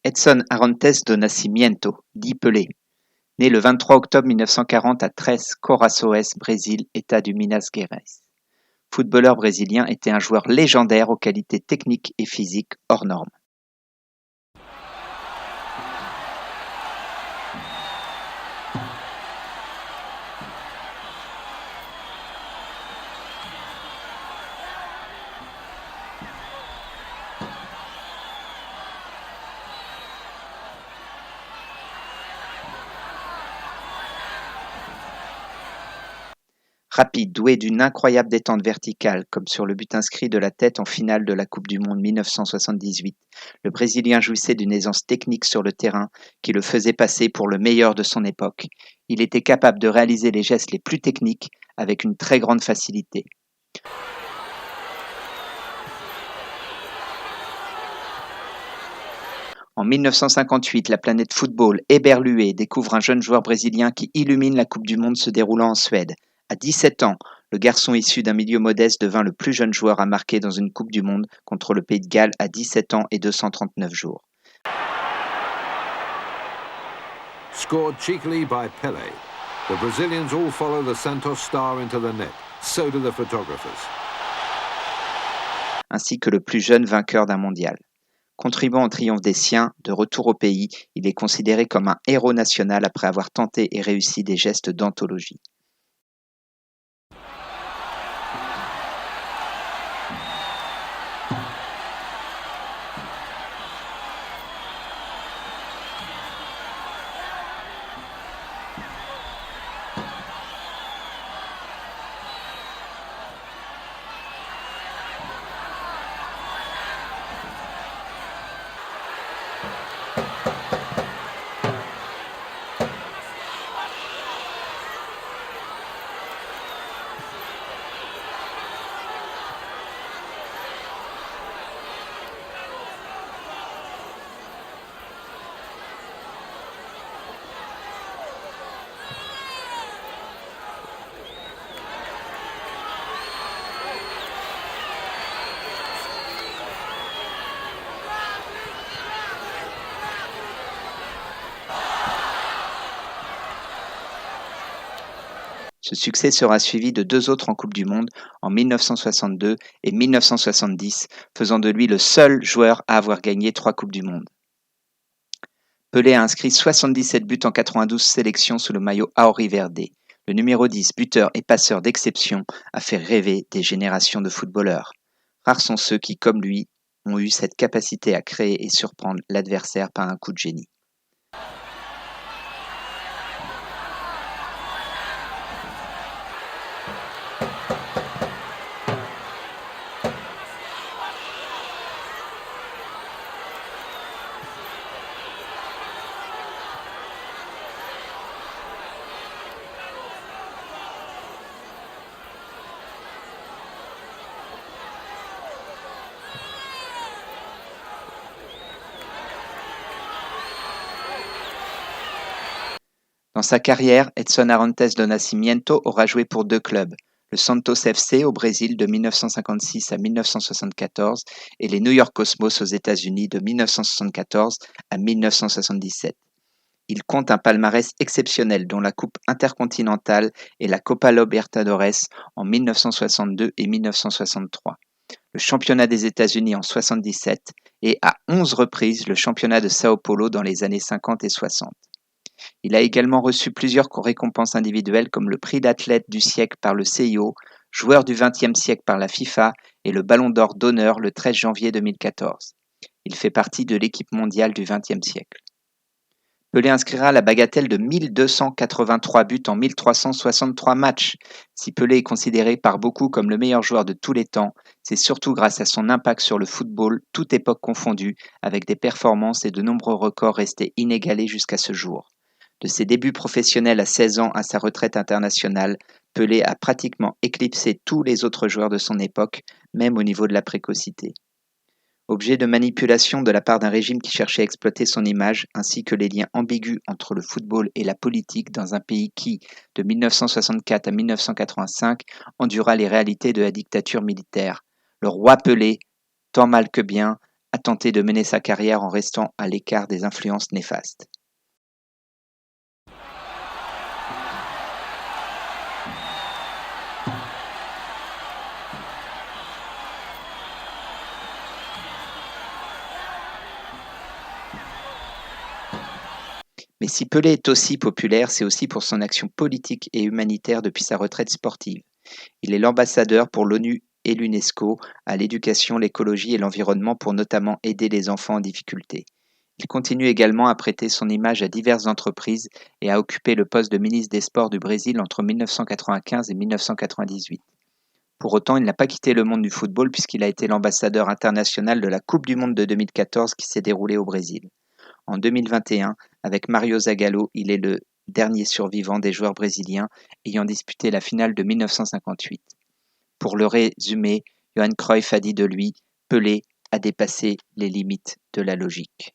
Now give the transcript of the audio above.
Edson Arantes do Nascimento, dit Pelé, né le 23 octobre 1940 à Três Corações, Brésil, État du Minas Gerais. Footballeur brésilien, était un joueur légendaire aux qualités techniques et physiques hors normes. Rapide, doué d'une incroyable détente verticale, comme sur le but inscrit de la tête en finale de la Coupe du monde 1978, le Brésilien jouissait d'une aisance technique sur le terrain qui le faisait passer pour le meilleur de son époque. Il était capable de réaliser les gestes les plus techniques avec une très grande facilité. En 1958, la planète football éberluée découvre un jeune joueur brésilien qui illumine la Coupe du monde se déroulant en Suède. À 17 ans, le garçon issu d'un milieu modeste devint le plus jeune joueur à marquer dans une Coupe du monde contre le Pays de Galles à 17 ans et 239 jours. Scored cheekily by Pelé. The Brazilians all follow the Santos star into the net. So do the photographers. Ainsi que le plus jeune vainqueur d'un mondial. Contribuant au triomphe des siens, de retour au pays, il est considéré comme un héros national après avoir tenté et réussi des gestes d'anthologie. Ce succès sera suivi de deux autres en Coupe du monde, en 1962 et 1970, faisant de lui le seul joueur à avoir gagné 3 Coupes du monde. Pelé a inscrit 77 buts en 92 sélections sous le maillot Auriverde. Le numéro 10, buteur et passeur d'exception, a fait rêver des générations de footballeurs. Rares sont ceux qui, comme lui, ont eu cette capacité à créer et surprendre l'adversaire par un coup de génie. Dans sa carrière, Edson Arantes do Nascimento aura joué pour 2 clubs, le Santos FC au Brésil de 1956 à 1974 et les New York Cosmos aux États-Unis de 1974 à 1977. Il compte un palmarès exceptionnel dont la Coupe intercontinentale et la Copa Libertadores en 1962 et 1963, le championnat des États-Unis en 1977 et à 11 reprises le championnat de Sao Paulo dans les années 50 et 60. Il a également reçu plusieurs récompenses individuelles comme le prix d'athlète du siècle par le CIO, joueur du XXe siècle par la FIFA et le Ballon d'Or d'honneur le 13 janvier 2014. Il fait partie de l'équipe mondiale du XXe siècle. Pelé inscrira la bagatelle de 1283 buts en 1363 matchs. Si Pelé est considéré par beaucoup comme le meilleur joueur de tous les temps, c'est surtout grâce à son impact sur le football, toute époque confondue, avec des performances et de nombreux records restés inégalés jusqu'à ce jour. De ses débuts professionnels à 16 ans à sa retraite internationale, Pelé a pratiquement éclipsé tous les autres joueurs de son époque, même au niveau de la précocité. Objet de manipulation de la part d'un régime qui cherchait à exploiter son image, ainsi que les liens ambigus entre le football et la politique dans un pays qui, de 1964 à 1985, endura les réalités de la dictature militaire. Le roi Pelé, tant mal que bien, a tenté de mener sa carrière en restant à l'écart des influences néfastes. Mais si Pelé est aussi populaire, c'est aussi pour son action politique et humanitaire depuis sa retraite sportive. Il est l'ambassadeur pour l'ONU et l'UNESCO à l'éducation, l'écologie et l'environnement pour notamment aider les enfants en difficulté. Il continue également à prêter son image à diverses entreprises et à occuper le poste de ministre des Sports du Brésil entre 1995 et 1998. Pour autant, il n'a pas quitté le monde du football puisqu'il a été l'ambassadeur international de la Coupe du monde de 2014 qui s'est déroulée au Brésil. En 2021, avec Mario Zagallo, il est le dernier survivant des joueurs brésiliens ayant disputé la finale de 1958. Pour le résumer, Johan Cruyff a dit de lui « Pelé a dépassé les limites de la logique ».